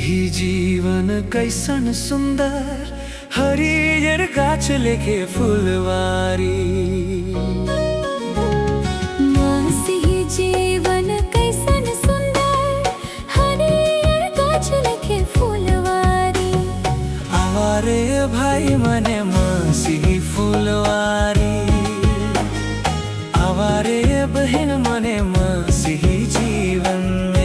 ही जीवन कैसन सुंदर, हरियर गाछ लेके फुलवारी। ही जीवन कैसन सुंदर, हरियर गाछ लेके फुलवारी। आवारे भाई मने मासी फुलवारी, आवारे बहन मने मासी जीवन में।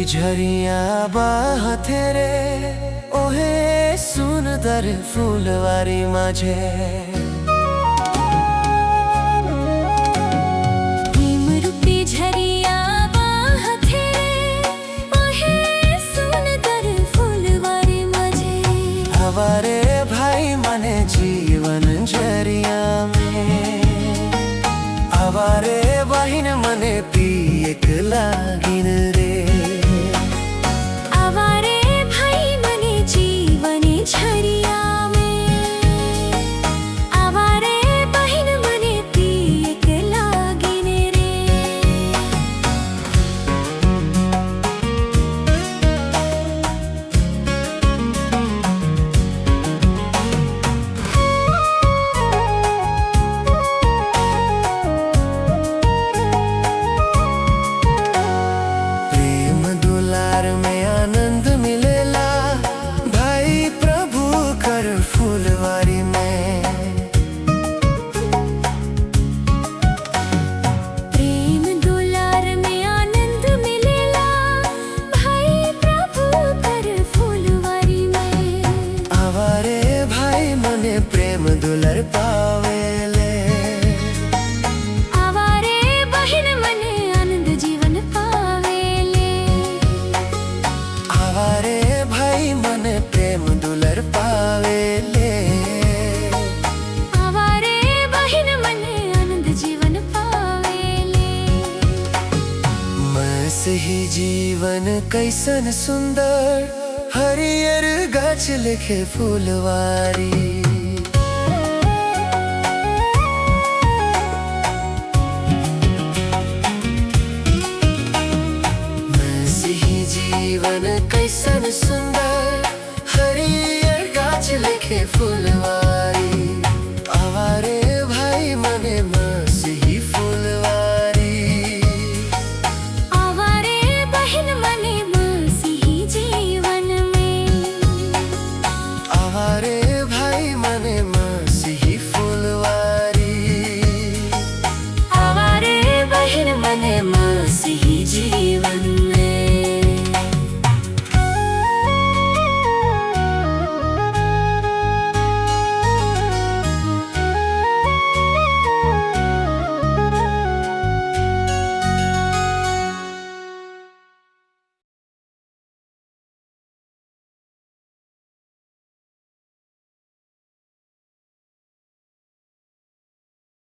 झरिया बहते रे ओहे सुंदर फुलवारी माझे। प्रेमरूपी झरिया बहते रे ओहे सुंदर फुलवारी माझे। आवारे भाई मने जीवन झरिया में, आवारे बहिन मने पियक लागिन रे। झरिया में आवारे बहिन मने पियक लागिन रे। प्रेम दुलार में आनंद मिलेला फुलवारी में। प्रेम दुलार में आनंद मिलेला भाई प्रभु कर फुलवारी में। आवारे भाई मने प्रेम दुलार पावेले, आवारे बहिन मने आनंद जीवन पावेले। आवारे भाई मने प्रेम दुलार पावेले। ही जीवन कैसन सुंदर, हरियर गाछ लेके फुलवारी। ही जीवन कैसन सुंदर, हरियर गाछ लेके फुल